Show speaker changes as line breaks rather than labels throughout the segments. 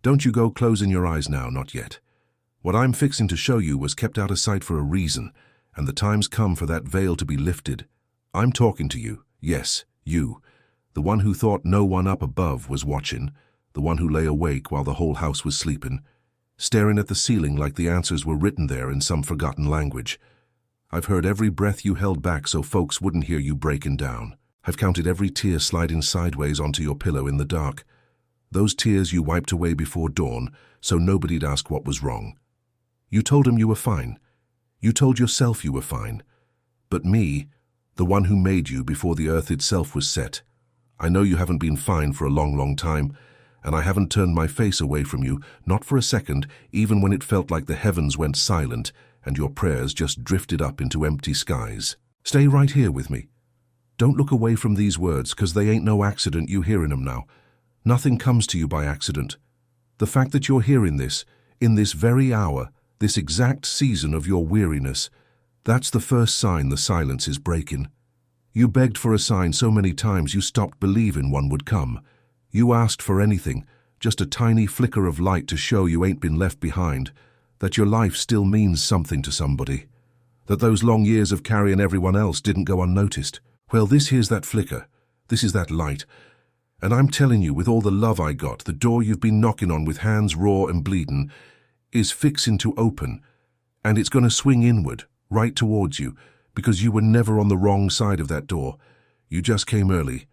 Don't you go closing your eyes now, not yet. What I'm fixing to show you was kept out of sight for a reason, and the time's come for that veil to be lifted. I'm talking to you, yes, you, the one who thought no one up above was watching, the one who lay awake while the whole house was sleeping, staring at the ceiling like the answers were written there in some forgotten language. I've heard every breath you held back so folks wouldn't hear you breaking down. I've counted every tear sliding sideways onto your pillow in the dark. Those tears you wiped away before dawn so nobody'd ask what was wrong. You told him you were fine. You told yourself you were fine. But me, the one who made you before the earth itself was set, I know you haven't been fine for a long, long time, and I haven't turned my face away from you, not for a second, even when it felt like the heavens went silent and your prayers just drifted up into empty skies. Stay right here with me. Don't look away from these words, 'cause they ain't no accident you hearing them now. Nothing comes to you by accident. The fact that you're hearing this, in this very hour, this exact season of your weariness, that's the first sign the silence is breaking. You begged for a sign so many times you stopped believing one would come. You asked for anything, just a tiny flicker of light to show you ain't been left behind, that your life still means something to somebody, that those long years of carrying everyone else didn't go unnoticed. Well, this here's that flicker. This is that light. And I'm telling you, with all the love I got, the door you've been knocking on with hands raw and bleeding is fixing to open, and it's going to swing inward, right towards you, because you were never on the wrong side of that door. You just came early.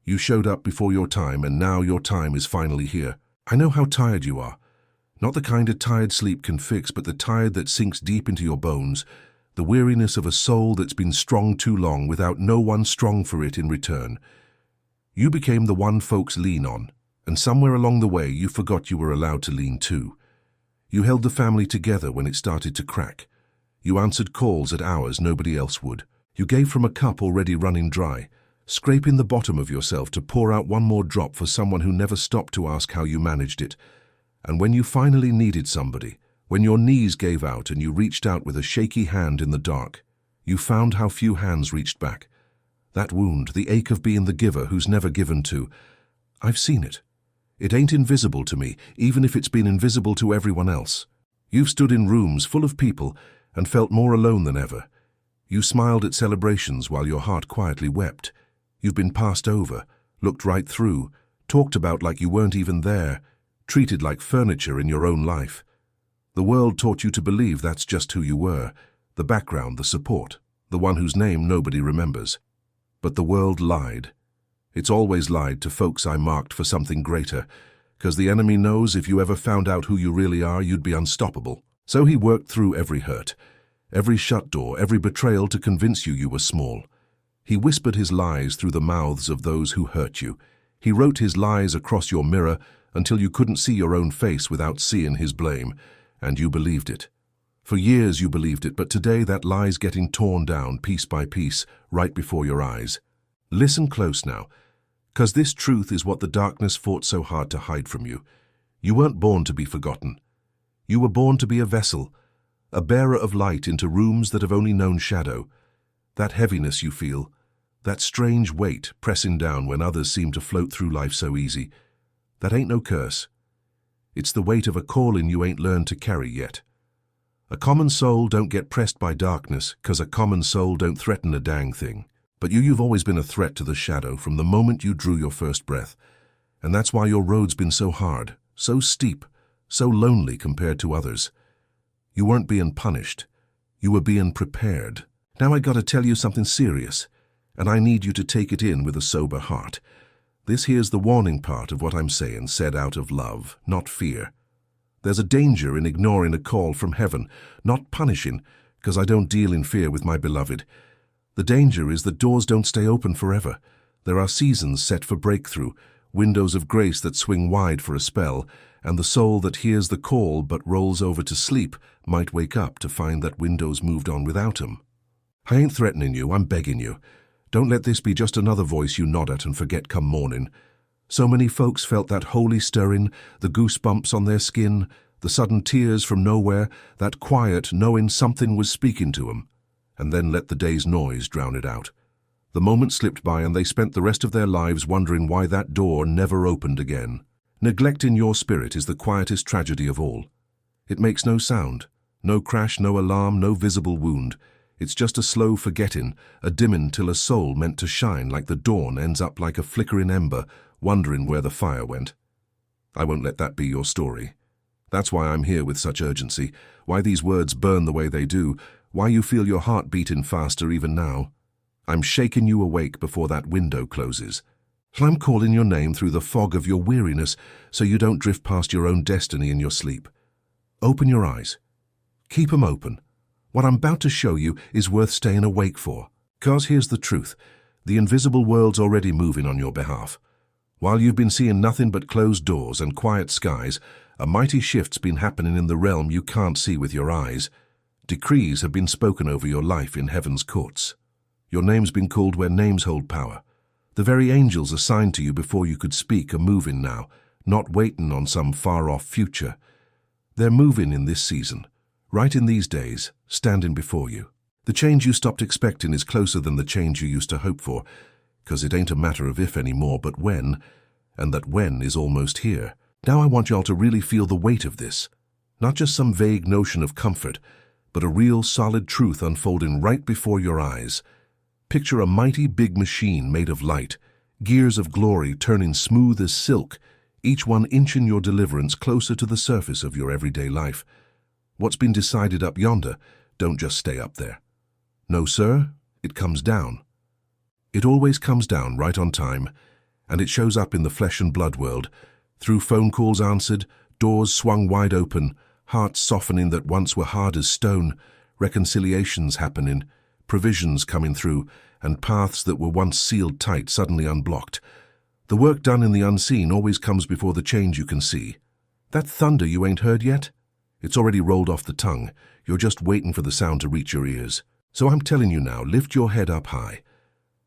You showed up before your time, and now your time is finally here. I know how tired you are. Not the kind of tired sleep can fix, but the tired that sinks deep into your bones, the weariness of a soul that's been strong too long without no one strong for it in return. You became the one folks lean on, and somewhere along the way you forgot you were allowed to lean too. You held the family together when it started to crack. You answered calls at hours nobody else would. You gave from a cup already running dry, scraping the bottom of yourself to pour out one more drop for someone who never stopped to ask how you managed it. And when you finally needed somebody, when your knees gave out and you reached out with a shaky hand in the dark, you found how few hands reached back. That wound, the ache of being the giver who's never given to, I've seen it. It ain't invisible to me, even if it's been invisible to everyone else. You've stood in rooms full of people and felt more alone than ever. You smiled at celebrations while your heart quietly wept. You've been passed over, looked right through, talked about like you weren't even there, treated like furniture in your own life. The world taught you to believe that's just who you were, the background, the support, the one whose name nobody remembers. But the world lied. It's always lied to folks I marked for something greater, 'cause the enemy knows if you ever found out who you really are, you'd be unstoppable. So he worked through every hurt, every shut door, every betrayal to convince you you were small. He whispered his lies through the mouths of those who hurt you. He wrote his lies across your mirror until you couldn't see your own face without seeing his blame, and you believed it. For years you believed it, but today that lie's getting torn down piece by piece right before your eyes. Listen close now, 'cause this truth is what the darkness fought so hard to hide from you. You weren't born to be forgotten. You were born to be a vessel, a bearer of light into rooms that have only known shadow. That heaviness you feel, that strange weight pressing down when others seem to float through life so easy, that ain't no curse. It's the weight of a calling you ain't learned to carry yet. A common soul don't get pressed by darkness, 'cause a common soul don't threaten a dang thing. But you've always been a threat to the shadow from the moment you drew your first breath. And that's why your road's been so hard, so steep, so lonely compared to others. You weren't being punished. You were being prepared. Now I gotta tell you something serious, and I need you to take it in with a sober heart. This here's the warning part of what I'm saying, said out of love, not fear. There's a danger in ignoring a call from heaven, not punishing, 'cause I don't deal in fear with my beloved. The danger is that doors don't stay open forever. There are seasons set for breakthrough, windows of grace that swing wide for a spell, and the soul that hears the call but rolls over to sleep might wake up to find that window's moved on without him. I ain't threatening you, I'm begging you. Don't let this be just another voice you nod at and forget come morning. So many folks felt that holy stirring, the goosebumps on their skin, the sudden tears from nowhere, that quiet knowing something was speaking to them, and then let the day's noise drown it out. The moment slipped by and they spent the rest of their lives wondering why that door never opened again. Neglect in your spirit is the quietest tragedy of all. It makes no sound, no crash, no alarm, no visible wound. It's just a slow forgetting, a dimming till a soul meant to shine like the dawn ends up like a flickering ember, wondering where the fire went. I won't let that be your story. That's why I'm here with such urgency, why these words burn the way they do, why you feel your heart beating faster even now. I'm shaking you awake before that window closes. I'm calling your name through the fog of your weariness so you don't drift past your own destiny in your sleep. Open your eyes. Keep 'em open. What I'm about to show you is worth staying awake for. 'Cause here's the truth. The invisible world's already moving on your behalf. While you've been seeing nothing but closed doors and quiet skies, a mighty shift's been happening in the realm you can't see with your eyes. Decrees have been spoken over your life in heaven's courts. Your name's been called where names hold power. The very angels assigned to you before you could speak are moving now, not waiting on some far-off future. They're moving in this season, right in these days, standing before you. The change you stopped expecting is closer than the change you used to hope for, 'cause it ain't a matter of if anymore, but when, and that when is almost here. Now I want y'all to really feel the weight of this. Not just some vague notion of comfort, but a real solid truth unfolding right before your eyes. Picture a mighty big machine made of light, gears of glory turning smooth as silk, each one inching your deliverance closer to the surface of your everyday life. What's been decided up yonder, don't just stay up there. No, sir, it comes down. It always comes down right on time, and it shows up in the flesh and blood world, through phone calls answered, doors swung wide open, hearts softening that once were hard as stone, reconciliations happening, provisions coming through, and paths that were once sealed tight suddenly unblocked. The work done in the unseen always comes before the change you can see. That thunder you ain't heard yet? It's already rolled off the tongue. You're just waiting for the sound to reach your ears. So I'm telling you now, lift your head up high.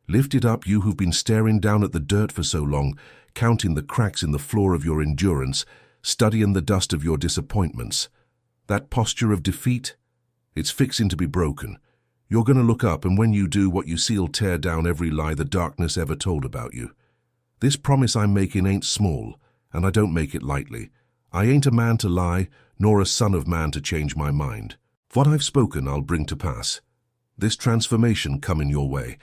Lift it up, you who've been staring down at the dirt for so long, counting the cracks in the floor of your endurance, studying the dust of your disappointments. That posture of defeat, it's fixing to be broken. You're going to look up, and when you do, what you see'll tear down every lie the darkness ever told about you. This promise I'm making ain't small, and I don't make it lightly. I ain't a man to lie, nor a son of man to change my mind. What I've spoken I'll bring to pass. This transformation coming your way,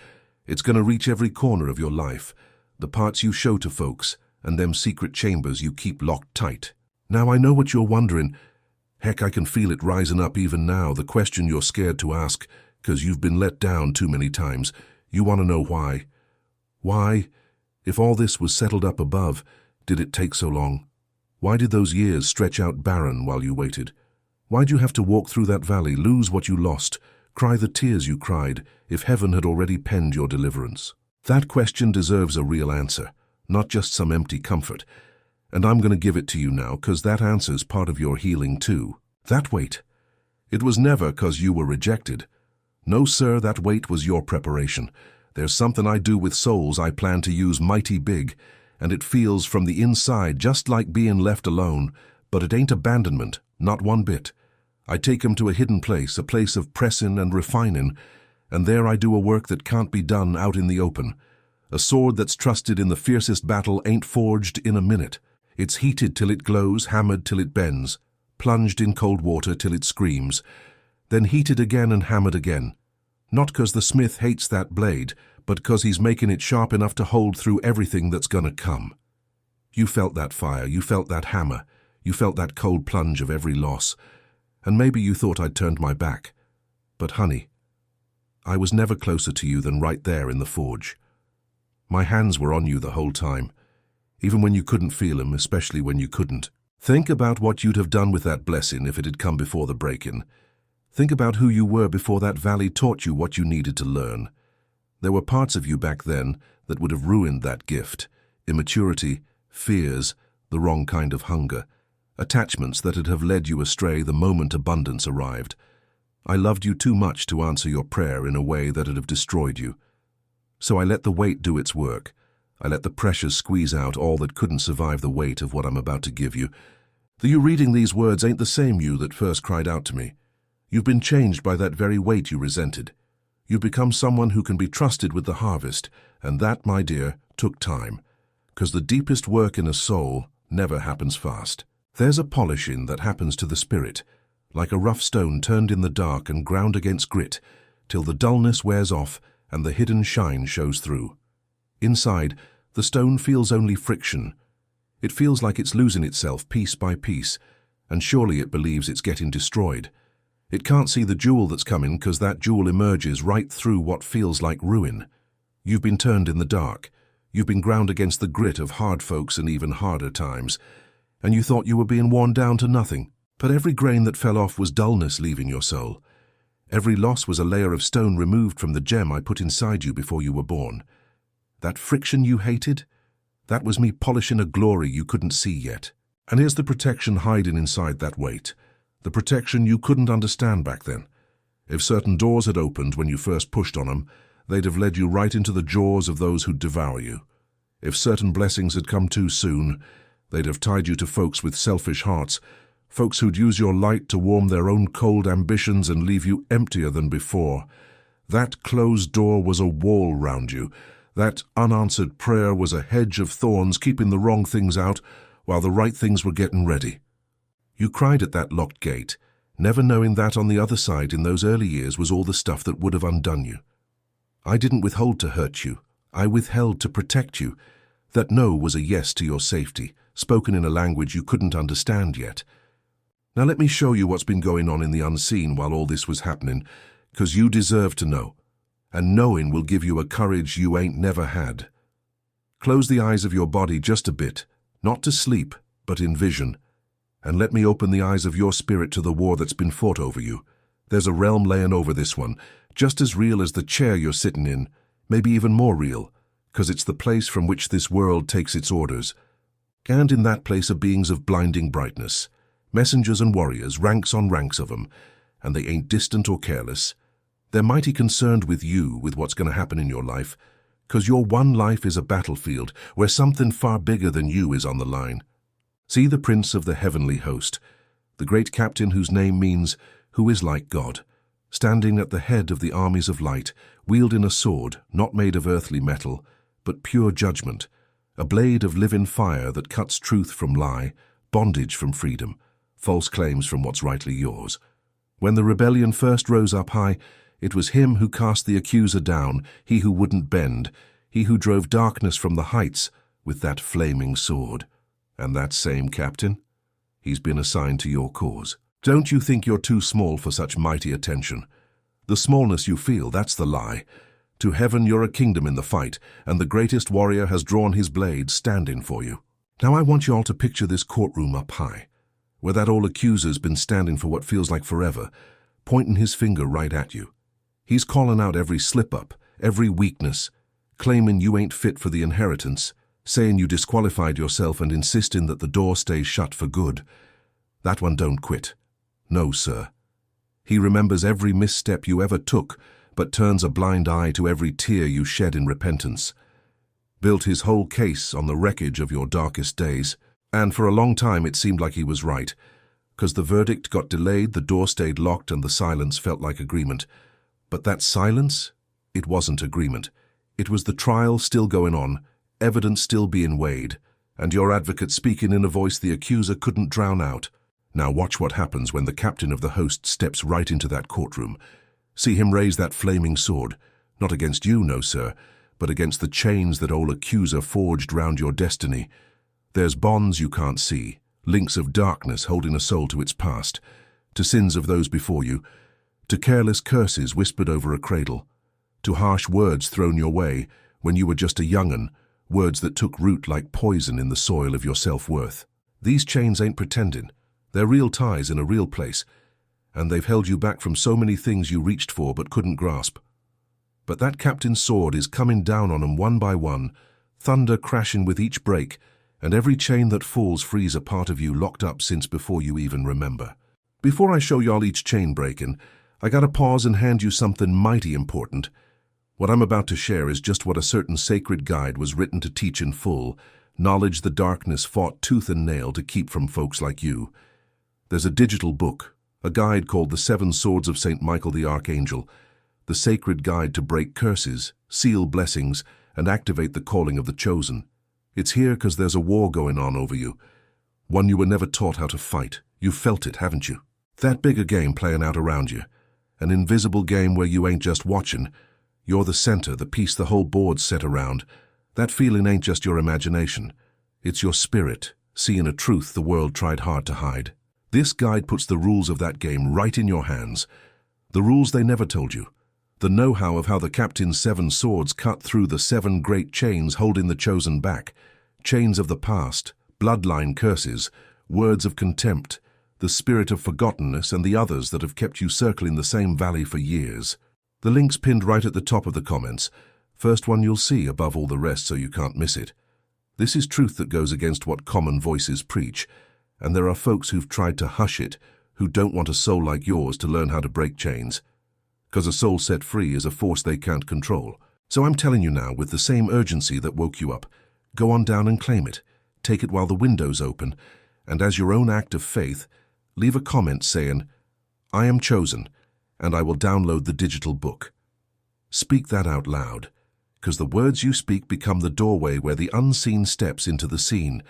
it's going to reach every corner of your life, the parts you show to folks, and them secret chambers you keep locked tight. Now I know what you're wondering. Heck, I can feel it rising up even now, the question you're scared to ask, 'cause you've been let down too many times. You want to know why. Why, if all this was settled up above, did it take so long? Why did those years stretch out barren while you waited? Why'd you have to walk through that valley, lose what you lost, cry the tears you cried, if heaven had already penned your deliverance? That question deserves a real answer, not just some empty comfort. And I'm going to give it to you now, 'cause that answer's part of your healing too. That weight, it was never 'cause you were rejected. No, sir, that weight was your preparation. There's something I do with souls I plan to use mighty big, and it feels from the inside just like being left alone, but it ain't abandonment, not one bit. I take 'em to a hidden place, a place of pressing and refining, and there I do a work that can't be done out in the open. A sword that's trusted in the fiercest battle ain't forged in a minute. It's heated till it glows, hammered till it bends, plunged in cold water till it screams, then heated again and hammered again. Not 'cause the smith hates that blade, but 'cause he's making it sharp enough to hold through everything that's gonna come. You felt that fire, you felt that hammer, you felt that cold plunge of every loss, and maybe you thought I'd turned my back. But honey, I was never closer to you than right there in the forge. My hands were on you the whole time, even when you couldn't feel 'em, especially when you couldn't. Think about what you'd have done with that blessing if it had come before the break-in. Think about who you were before that valley taught you what you needed to learn. There were parts of you back then that would have ruined that gift. Immaturity, fears, the wrong kind of hunger, attachments that'd have led you astray the moment abundance arrived. I loved you too much to answer your prayer in a way that'd have destroyed you. So I let the weight do its work. I let the pressures squeeze out all that couldn't survive the weight of what I'm about to give you. The you reading these words ain't the same you that first cried out to me. You've been changed by that very weight you resented. You've become someone who can be trusted with the harvest, and that, my dear, took time. 'Cause the deepest work in a soul, never happens fast. There's a polishing that happens to the spirit, like a rough stone turned in the dark and ground against grit, till the dullness wears off and the hidden shine shows through. Inside, the stone feels only friction. It feels like it's losing itself piece by piece, and surely it believes it's getting destroyed. It can't see the jewel that's coming because that jewel emerges right through what feels like ruin. You've been turned in the dark. You've been ground against the grit of hard folks and even harder times, and you thought you were being worn down to nothing. But every grain that fell off was dullness leaving your soul. Every loss was a layer of stone removed from the gem I put inside you before you were born. That friction you hated, that was me polishing a glory you couldn't see yet. And here's the protection hiding inside that weight, the protection you couldn't understand back then. If certain doors had opened when you first pushed on them, they'd have led you right into the jaws of those who'd devour you. If certain blessings had come too soon, they'd have tied you to folks with selfish hearts, folks who'd use your light to warm their own cold ambitions and leave you emptier than before. That closed door was a wall round you. That unanswered prayer was a hedge of thorns keeping the wrong things out while the right things were getting ready. You cried at that locked gate, never knowing that on the other side in those early years was all the stuff that would have undone you. I didn't withhold to hurt you. I withheld to protect you. That no was a yes to your safety, spoken in a language you couldn't understand yet. Now let me show you what's been going on in the unseen while all this was happening, 'cause you deserve to know. And knowing will give you a courage you ain't never had. Close the eyes of your body just a bit, not to sleep, but in vision. And let me open the eyes of your spirit to the war that's been fought over you. There's a realm laying over this one, just as real as the chair you're sitting in, maybe even more real, 'cause it's the place from which this world takes its orders. And in that place are beings of blinding brightness, messengers and warriors, ranks on ranks of them, and they ain't distant or careless. They're mighty concerned with you, with what's going to happen in your life, 'cause your one life is a battlefield where something far bigger than you is on the line. See the Prince of the heavenly host, the great captain whose name means, who is like God, standing at the head of the armies of light, wielding a sword not made of earthly metal, but pure judgment, a blade of living fire that cuts truth from lie, bondage from freedom, false claims from what's rightly yours. When the rebellion first rose up high, it was him who cast the accuser down, he who wouldn't bend, he who drove darkness from the heights with that flaming sword. And that same captain, he's been assigned to your cause. Don't you think you're too small for such mighty attention? The smallness you feel, that's the lie. To heaven you're a kingdom in the fight, and the greatest warrior has drawn his blade, standing for you. Now I want you all to picture this courtroom up high, where that old accuser's been standing for what feels like forever, pointing his finger right at you. He's calling out every slip-up, every weakness, claiming you ain't fit for the inheritance, saying you disqualified yourself and insisting that the door stays shut for good. That one don't quit. No, sir. He remembers every misstep you ever took, but turns a blind eye to every tear you shed in repentance. Built his whole case on the wreckage of your darkest days, and for a long time it seemed like he was right, 'cause the verdict got delayed, the door stayed locked, and the silence felt like agreement. But that silence, it wasn't agreement. It was the trial still going on, evidence still being weighed, and your advocate speaking in a voice the accuser couldn't drown out. Now watch what happens when the captain of the host steps right into that courtroom. See him raise that flaming sword, not against you, no sir, but against the chains that old accuser forged round your destiny. There's bonds you can't see, links of darkness holding a soul to its past, to sins of those before you, to careless curses whispered over a cradle, to harsh words thrown your way when you were just a young'un, words that took root like poison in the soil of your self-worth. These chains ain't pretending. They're real ties in a real place, and they've held you back from so many things you reached for but couldn't grasp. But that captain's sword is coming down on 'em one by one, thunder crashing with each break, and every chain that falls frees a part of you locked up since before you even remember. Before I show y'all each chain breaking, I gotta pause and hand you something mighty important. What I'm about to share is just what a certain sacred guide was written to teach in full, knowledge the darkness fought tooth and nail to keep from folks like you. There's a digital book, a guide called The 7 Swords of St. Michael the Archangel, the sacred guide to break curses, seal blessings, and activate the calling of the chosen. It's here 'cause there's a war going on over you, One you were never taught how to fight. You've felt it, haven't you? That bigger game playing out around you. An invisible game where you ain't just watching. You're the center, the piece the whole board's set around. That feeling ain't just your imagination. It's your spirit, seeing a truth the world tried hard to hide. This guide puts the rules of that game right in your hands. The rules they never told you. The know-how of how the captain's 7 swords cut through the 7 great chains holding the chosen back. Chains of the past, bloodline curses, words of contempt, the spirit of forgottenness and the others that have kept you circling the same valley for years. The link's pinned right at the top of the comments. First one you'll see above all the rest so you can't miss it. This is truth that goes against what common voices preach, and there are folks who've tried to hush it, who don't want a soul like yours to learn how to break chains. 'Cause a soul set free is a force they can't control. So I'm telling you now with the same urgency that woke you up, go on down and claim it. Take it while the window's open, and as your own act of faith, leave a comment saying, "I am chosen, and I will download the digital book." Speak that out loud, 'cause the words you speak become the doorway where the unseen steps into the scene,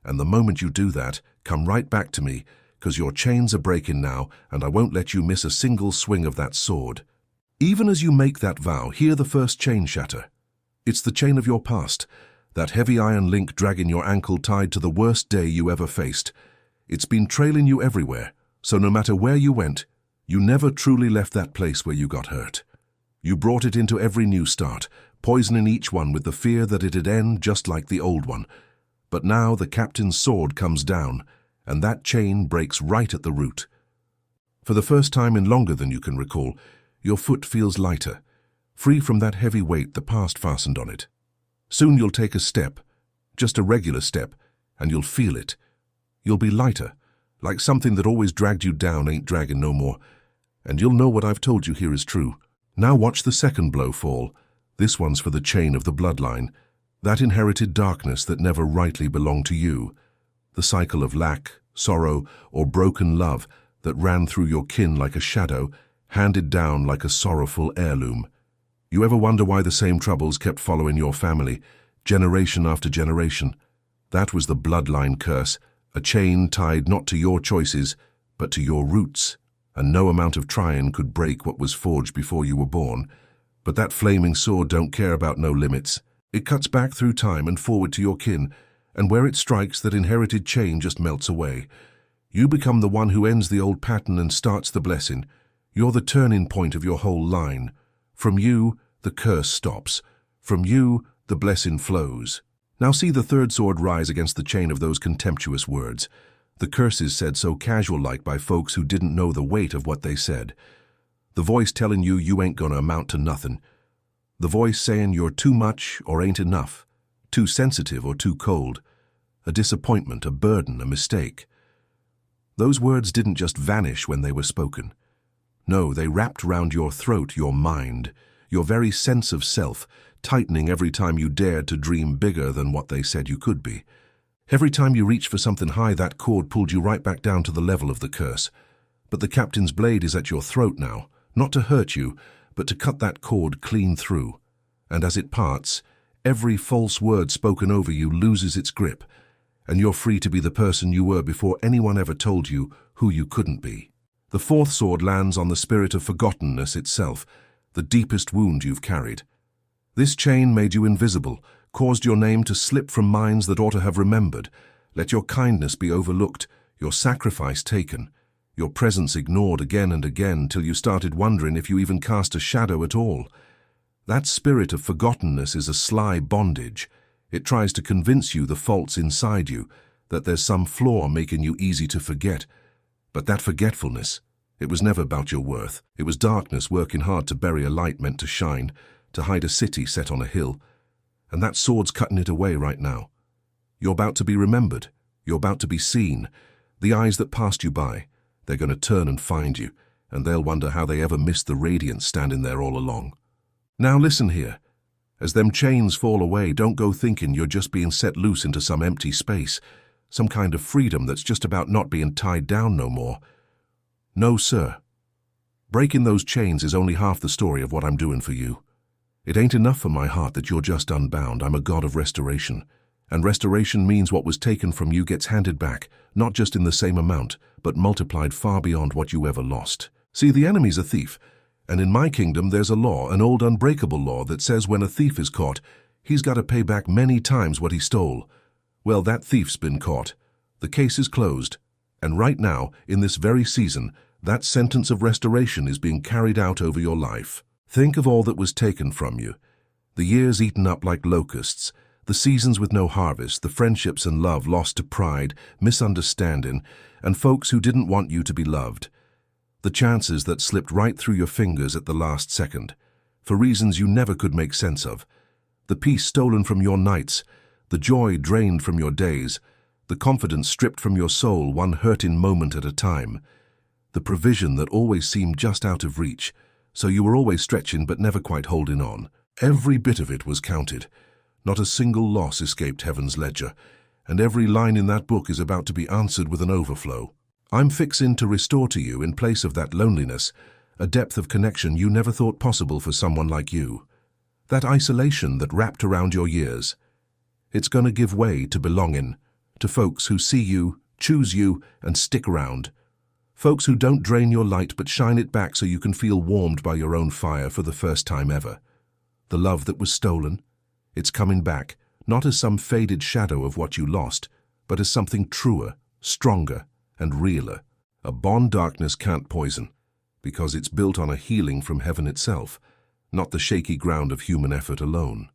and the moment you do that, come right back to me, 'cause your chains are breaking now, and I won't let you miss a single swing of that sword. Even as you make that vow, hear the first chain shatter. It's the chain of your past, that heavy iron link dragging your ankle tied to the worst day you ever faced. It's been trailing you everywhere, so no matter where you went, you never truly left that place where you got hurt. You brought it into every new start, poisoning each one with the fear that it'd end just like the old one. But now the captain's sword comes down, and that chain breaks right at the root. For the first time in longer than you can recall, your foot feels lighter, free from that heavy weight the past fastened on it. Soon you'll take a step, just a regular step, and you'll feel it. You'll be lighter, like something that always dragged you down ain't dragging no more. And you'll know what I've told you here is true. Now watch the second blow fall. This one's for the chain of the bloodline, that inherited darkness that never rightly belonged to you. The cycle of lack, sorrow, or broken love that ran through your kin like a shadow, handed down like a sorrowful heirloom. You ever wonder why the same troubles kept following your family, generation after generation? That was the bloodline curse, a chain tied not to your choices, but to your roots, and no amount of trying could break what was forged before you were born. But that flaming sword don't care about no limits. It cuts back through time and forward to your kin, and where it strikes, that inherited chain just melts away. You become the one who ends the old pattern and starts the blessing. You're the turning point of your whole line. From you, the curse stops. From you, the blessing flows. Now see the third sword rise against the chain of those contemptuous words. The curses said so casual-like by folks who didn't know the weight of what they said. The voice telling you ain't gonna amount to nothing. The voice saying you're too much or ain't enough, too sensitive or too cold, a disappointment, a burden, a mistake. Those words didn't just vanish when they were spoken. No, they wrapped round your throat, your mind, your very sense of self, tightening every time you dared to dream bigger than what they said you could be. Every time you reached for something high, that cord pulled you right back down to the level of the curse. But the captain's blade is at your throat now, not to hurt you, but to cut that cord clean through. And as it parts, every false word spoken over you loses its grip, and you're free to be the person you were before anyone ever told you who you couldn't be. The fourth sword lands on the spirit of forgottenness itself, the deepest wound you've carried. This chain made you invisible, caused your name to slip from minds that ought to have remembered, let your kindness be overlooked, your sacrifice taken, your presence ignored again and again till you started wondering if you even cast a shadow at all. That spirit of forgottenness is a sly bondage. It tries to convince you the faults inside you, that there's some flaw making you easy to forget. But that forgetfulness, it was never about your worth. It was darkness working hard to bury a light meant to shine, to hide a city set on a hill. And that sword's cutting it away right now. You're about to be remembered. You're about to be seen. The eyes that passed you by, they're going to turn and find you, and they'll wonder how they ever missed the radiance standing there all along. Now listen here. As them chains fall away, don't go thinking you're just being set loose into some empty space, some kind of freedom that's just about not being tied down no more. No, sir. Breaking those chains is only half the story of what I'm doing for you. It ain't enough for my heart that you're just unbound. I'm a God of restoration, And restoration means what was taken from you gets handed back, not just in the same amount, but multiplied far beyond what you ever lost. See, the enemy's a thief, and in my kingdom there's a law, an old unbreakable law that says when a thief is caught, he's got to pay back many times what he stole. Well, that thief's been caught. The case is closed, and right now, in this very season, that sentence of restoration is being carried out over your life. Think of all that was taken from you. The years eaten up like locusts, the seasons with no harvest, the friendships and love lost to pride, misunderstanding, and folks who didn't want you to be loved. The chances that slipped right through your fingers at the last second, for reasons you never could make sense of. The peace stolen from your nights, the joy drained from your days, the confidence stripped from your soul one hurting moment at a time. The provision that always seemed just out of reach, so you were always stretching but never quite holding on. Every bit of it was counted. Not a single loss escaped heaven's ledger, and every line in that book is about to be answered with an overflow. I'm fixing to restore to you, in place of that loneliness, a depth of connection you never thought possible for someone like you. That isolation that wrapped around your years. It's going to give way to belonging, to folks who see you, choose you, and stick around. Folks who don't drain your light but shine it back so you can feel warmed by your own fire for the first time ever. The love that was stolen, it's coming back, not as some faded shadow of what you lost, but as something truer, stronger, and realer. A bond darkness can't poison, because it's built on a healing from heaven itself, not the shaky ground of human effort alone.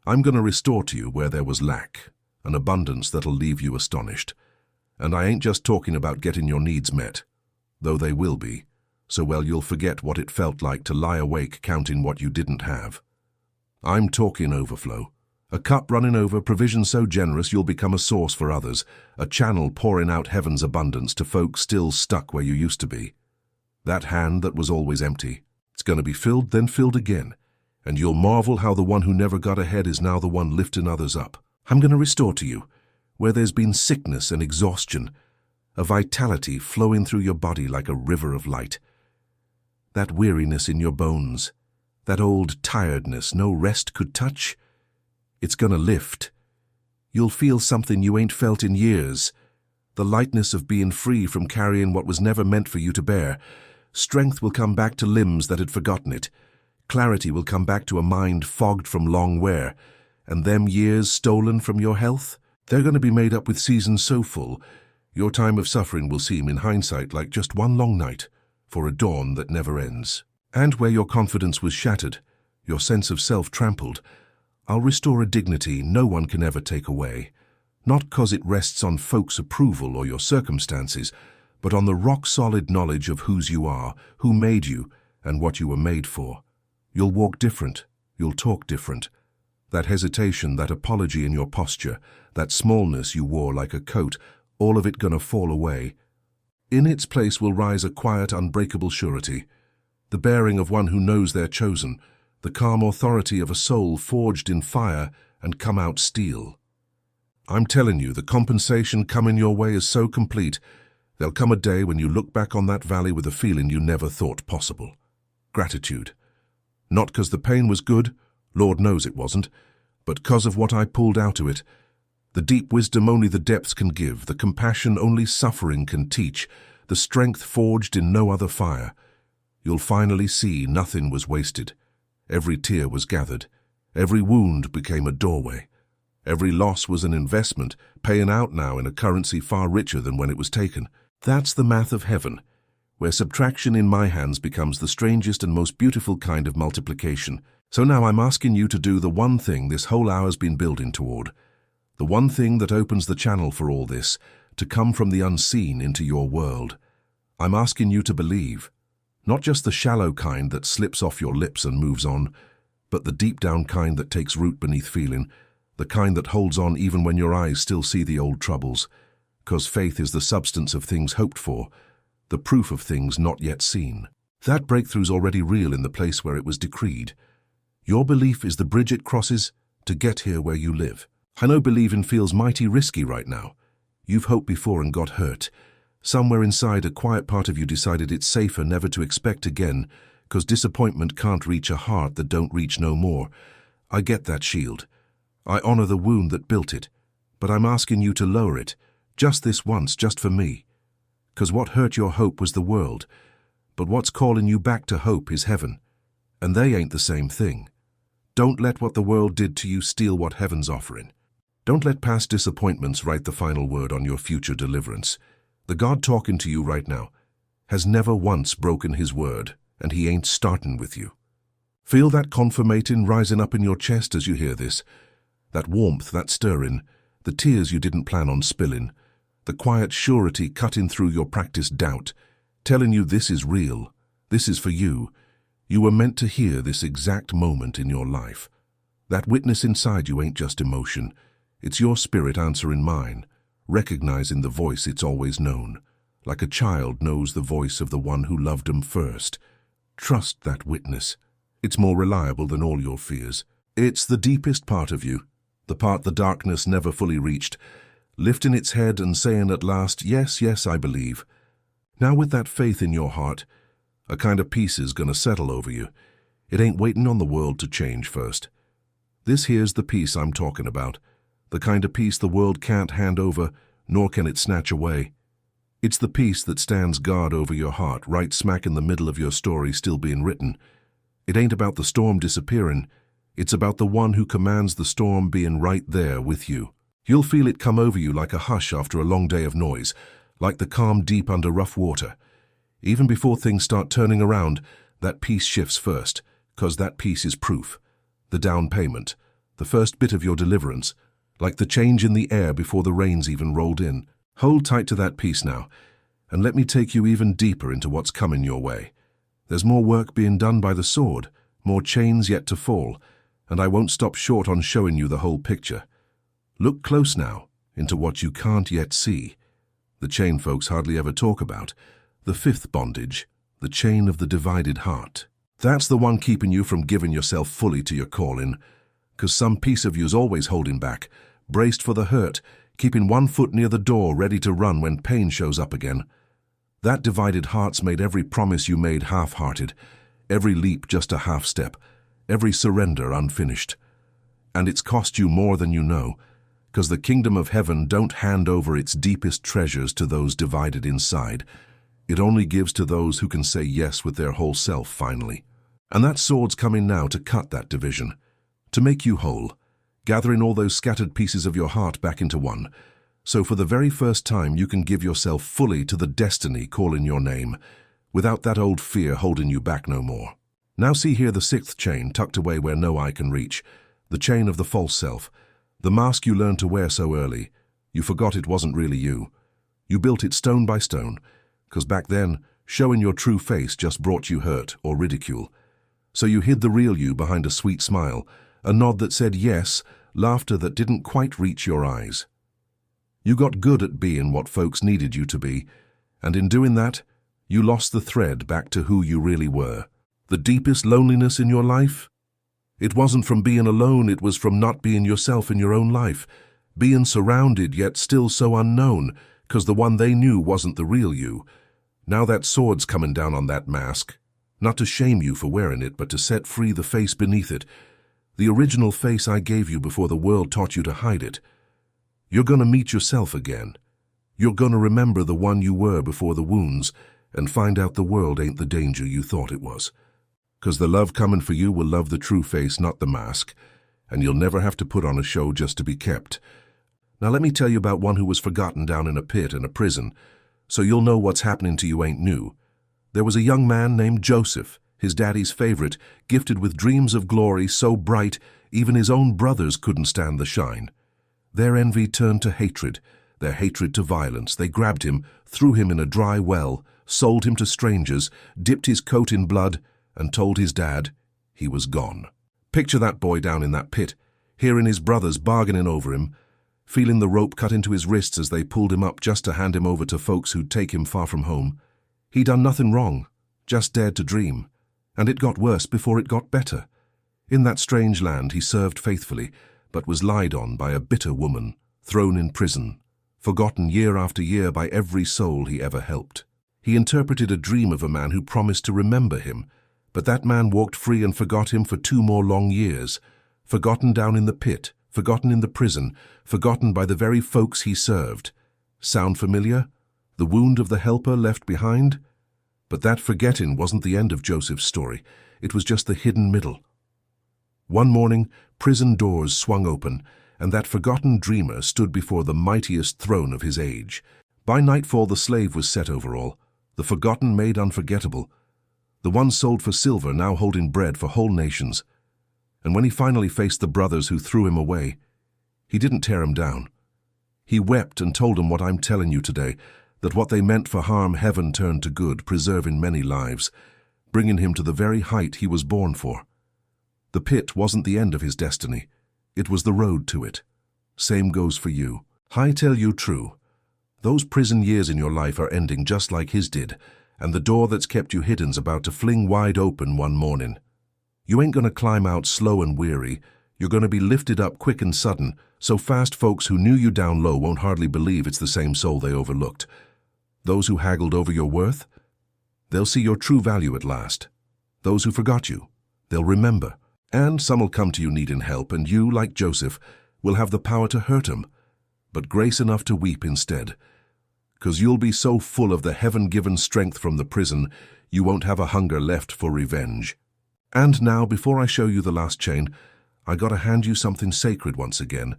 I'm going to restore to you where there was lack, an abundance that'll leave you astonished. And I ain't just talking about getting your needs met, though they will be, so well you'll forget what it felt like to lie awake counting what you didn't have. I'm talking overflow. A cup running over, provision so generous you'll become a source for others, a channel pouring out heaven's abundance to folks still stuck where you used to be. That hand that was always empty, it's going to be filled, then filled again, and you'll marvel how the one who never got ahead is now the one lifting others up. I'm going to restore to you where there's been sickness and exhaustion, a vitality flowing through your body like a river of light. That weariness in your bones, that old tiredness no rest could touch, it's gonna lift. You'll feel something you ain't felt in years, the lightness of being free from carrying what was never meant for you to bear. Strength will come back to limbs that had forgotten it. Clarity will come back to a mind fogged from long wear, and them years stolen from your health, they're going to be made up with seasons so full, your time of suffering will seem in hindsight like just one long night, for a dawn that never ends. And where your confidence was shattered, your sense of self trampled, I'll restore a dignity no one can ever take away, not 'cause it rests on folks' approval or your circumstances, but on the rock-solid knowledge of whose you are, who made you, and what you were made for. You'll walk different, you'll talk different. That hesitation, that apology in your posture, that smallness you wore like a coat, all of it gonna fall away. In its place will rise a quiet, unbreakable surety, the bearing of one who knows they're chosen, the calm authority of a soul forged in fire and come out steel. I'm telling you, the compensation coming your way is so complete, there'll come a day when you look back on that valley with a feeling you never thought possible. Gratitude. Not 'cause the pain was good, Lord knows it wasn't, but 'cause of what I pulled out of it. The deep wisdom only the depths can give, the compassion only suffering can teach, the strength forged in no other fire. You'll finally see nothing was wasted. Every tear was gathered. Every wound became a doorway. Every loss was an investment, paying out now in a currency far richer than when it was taken. That's the math of heaven, where subtraction in my hands becomes the strangest and most beautiful kind of multiplication. So now I'm asking you to do the one thing this whole hour's been building toward. The one thing that opens the channel for all this, to come from the unseen into your world. I'm asking you to believe. Not just the shallow kind that slips off your lips and moves on, but the deep-down kind that takes root beneath feeling, the kind that holds on even when your eyes still see the old troubles. 'Cause faith is the substance of things hoped for, the proof of things not yet seen. That breakthrough's already real in the place where it was decreed. Your belief is the bridge it crosses to get here where you live. I know believing feels mighty risky right now. You've hoped before and got hurt. Somewhere inside, a quiet part of you decided it's safer never to expect again, 'cause disappointment can't reach a heart that don't reach no more. I get that shield. I honor the wound that built it, But I'm asking you to lower it, just this once, just for me. 'Cause what hurt your hope was the world, but what's calling you back to hope is heaven. And they ain't the same thing. Don't let what the world did to you steal what heaven's offering. Don't let past disappointments write the final word on your future deliverance. The God talking to you right now has never once broken his word, and he ain't starting with you. Feel that confirmating rising up in your chest as you hear this. That warmth, that stirring, the tears you didn't plan on spilling, the quiet surety cutting through your practiced doubt, telling you this is real, this is for you. You were meant to hear this exact moment in your life. That witness inside you ain't just emotion. It's your spirit answering mine, recognizing the voice it's always known, like a child knows the voice of the one who loved them first. Trust that witness. It's more reliable than all your fears. It's the deepest part of you, the part the darkness never fully reached, lifting its head and saying at last, yes, yes, I believe. Now with that faith in your heart, a kind of peace is gonna settle over you. It ain't waiting on the world to change first. This here's the peace I'm talking about, the kind of peace the world can't hand over, nor can it snatch away. It's the peace that stands guard over your heart, right smack in the middle of your story still being written. It ain't about the storm disappearing, it's about the one who commands the storm being right there with you. You'll feel it come over you like a hush after a long day of noise, like the calm deep under rough water. Even before things start turning around, that peace shifts first, 'cause that peace is proof, the down payment, the first bit of your deliverance, like the change in the air before the rains even rolled in. Hold tight to that peace now, and let me take you even deeper into what's coming your way. There's more work being done by the sword, more chains yet to fall, and I won't stop short on showing you the whole picture. Look close now into what you can't yet see. The chain folks hardly ever talk about, the fifth bondage, the chain of the divided heart. That's the one keeping you from giving yourself fully to your calling, 'cause some piece of you's always holding back, braced for the hurt, keeping one foot near the door ready to run when pain shows up again. That divided heart's made every promise you made half-hearted, every leap just a half step, every surrender unfinished. And it's cost you more than you know, 'cause the kingdom of heaven don't hand over its deepest treasures to those divided inside. It only gives to those who can say yes with their whole self finally. And that sword's coming now to cut that division, to make you whole, gathering all those scattered pieces of your heart back into one. So for the very first time you can give yourself fully to the destiny calling your name, without that old fear holding you back no more. Now see here the sixth chain tucked away where no eye can reach, the chain of the false self, the mask you learned to wear so early. You forgot it wasn't really you. You built it stone by stone, 'cause back then, showing your true face just brought you hurt or ridicule. So you hid the real you behind a sweet smile, a nod that said yes, laughter that didn't quite reach your eyes. You got good at being what folks needed you to be, and in doing that, you lost the thread back to who you really were. The deepest loneliness in your life? It wasn't from being alone, it was from not being yourself in your own life, being surrounded yet still so unknown, 'cause the one they knew wasn't the real you. Now that sword's coming down on that mask, not to shame you for wearing it, but to set free the face beneath it, the original face I gave you before the world taught you to hide it. You're gonna meet yourself again. You're gonna remember the one you were before the wounds and find out the world ain't the danger you thought it was. 'Cause the love coming for you will love the true face, not the mask, and you'll never have to put on a show just to be kept. Now let me tell you about one who was forgotten down in a pit and a prison, so you'll know what's happening to you ain't new. There was a young man named Joseph, his daddy's favorite, gifted with dreams of glory so bright even his own brothers couldn't stand the shine. Their envy turned to hatred, their hatred to violence. They grabbed him, threw him in a dry well, sold him to strangers, dipped his coat in blood, and told his dad he was gone. Picture that boy down in that pit, hearing his brothers bargaining over him, feeling the rope cut into his wrists as they pulled him up just to hand him over to folks who'd take him far from home. He done nothing wrong, just dared to dream, and it got worse before it got better. In that strange land he served faithfully, but was lied on by a bitter woman, thrown in prison, forgotten year after year by every soul he ever helped. He interpreted a dream of a man who promised to remember him, but that man walked free and forgot him for 2 more long years, forgotten down in the pit, forgotten in the prison, forgotten by the very folks he served. Sound familiar? The wound of the helper left behind? But that forgetting wasn't the end of Joseph's story. It was just the hidden middle. One morning, prison doors swung open, and that forgotten dreamer stood before the mightiest throne of his age. By nightfall the slave was set over all, the forgotten made unforgettable, the one sold for silver now holding bread for whole nations. And when he finally faced the brothers who threw him away, he didn't tear him down. He wept and told them what I'm telling you today, that what they meant for harm heaven turned to good, preserving many lives, bringing him to the very height he was born for. The pit wasn't the end of his destiny. It was the road to it. Same goes for you. I tell you true. Those prison years in your life are ending just like his did, and the door that's kept you hidden's about to fling wide open one morning. You ain't gonna climb out slow and weary. You're gonna be lifted up quick and sudden, so fast folks who knew you down low won't hardly believe it's the same soul they overlooked. Those who haggled over your worth, they'll see your true value at last. Those who forgot you, they'll remember. And some'll come to you needing help, and you, like Joseph, will have the power to hurt 'em, but grace enough to weep instead. 'Cause you'll be so full of the heaven-given strength from the prison, you won't have a hunger left for revenge. And now, before I show you the last chain, I gotta hand you something sacred once again,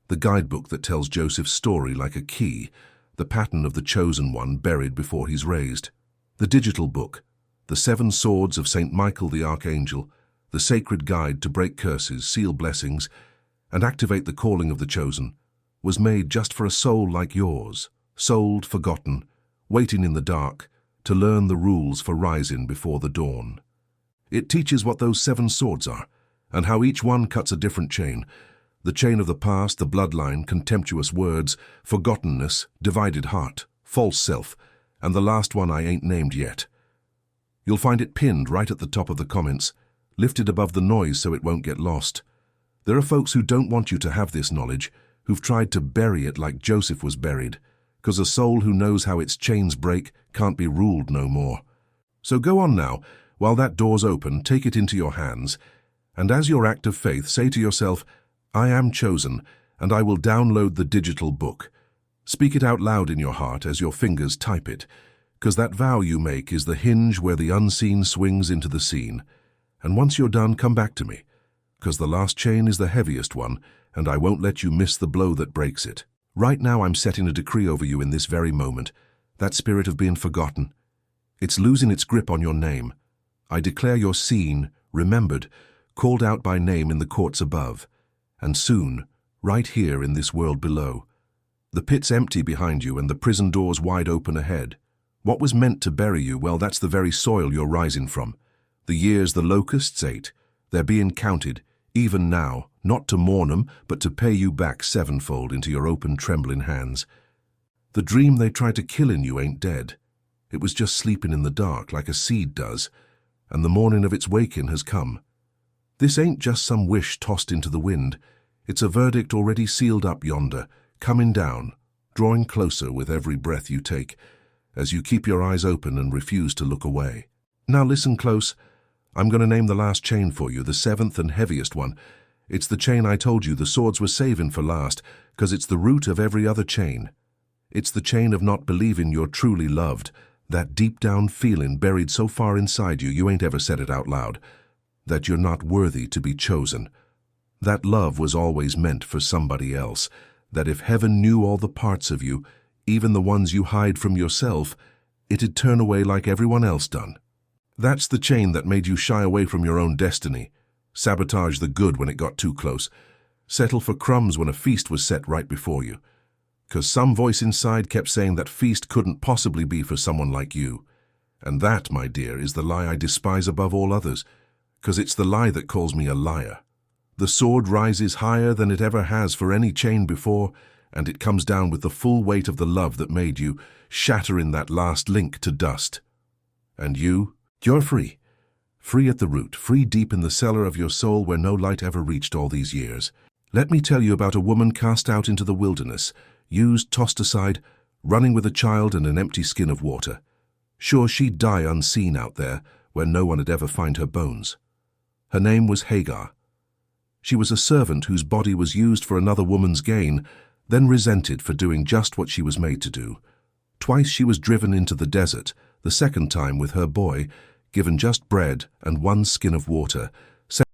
the guidebook that tells Joseph's story like a key, the pattern of the chosen one buried before he's raised. The digital book, the 7 swords of St. Michael the Archangel, the sacred guide to break curses, seal blessings, and activate the calling of the chosen, was made just for a soul like yours, sold, forgotten, waiting in the dark, to learn the rules for rising before the dawn. It teaches what those 7 swords are, and how each one cuts a different chain. The chain of the past, the bloodline, contemptuous words, forgottenness, divided heart, false self, and the last one I ain't named yet. You'll find it pinned right at the top of the comments, lifted above the noise so it won't get lost. There are folks who don't want you to have this knowledge, who've tried to bury it like Joseph was buried, 'cause a soul who knows how its chains break can't be ruled no more. So go on now, while that door's open, take it into your hands, and as your act of faith, say to yourself, I am chosen, and I will download the digital book. Speak it out loud in your heart as your fingers type it, 'cause that vow you make is the hinge where the unseen swings into the seen. And once you're done, come back to me, 'cause the last chain is the heaviest one, and I won't let you miss the blow that breaks it. Right now I'm setting a decree over you in this very moment, that spirit of being forgotten. It's losing its grip on your name. I declare you're seen, remembered, called out by name in the courts above, and soon, right here in this world below. The pit's empty behind you and the prison doors wide open ahead. What was meant to bury you, well, that's the very soil you're rising from. The years the locusts ate, they're being counted, even now, not to mourn 'em, but to pay you back 7-fold into your open, trembling hands. The dream they tried to kill in you ain't dead. It was just sleeping in the dark like a seed does, and the morning of its waking has come. This ain't just some wish tossed into the wind. It's a verdict already sealed up yonder, coming down, drawing closer with every breath you take, as you keep your eyes open and refuse to look away. Now listen close. I'm going to name the last chain for you, the 7th and heaviest one. It's the chain I told you the swords were saving for last, 'cause it's the root of every other chain. It's the chain of not believing you're truly loved, that deep-down feeling buried so far inside you you ain't ever said it out loud, that you're not worthy to be chosen. That love was always meant for somebody else, that if heaven knew all the parts of you, even the ones you hide from yourself, it'd turn away like everyone else done. That's the chain that made you shy away from your own destiny, sabotage the good when it got too close, settle for crumbs when a feast was set right before you. 'Cause some voice inside kept saying that feast couldn't possibly be for someone like you. And that, my dear, is the lie I despise above all others, 'cause it's the lie that calls me a liar. The sword rises higher than it ever has for any chain before, and it comes down with the full weight of the love that made you, shattering that last link to dust. And you're free. Free at the root, free deep in the cellar of your soul where no light ever reached all these years. Let me tell you about a woman cast out into the wilderness, used, tossed aside, running with a child and an empty skin of water. Sure, she'd die unseen out there, where no one would ever find her bones. Her name was Hagar. She was a servant whose body was used for another woman's gain, then resented for doing just what she was made to do. Twice she was driven into the desert, the second time with her boy, given just bread and one skin of water,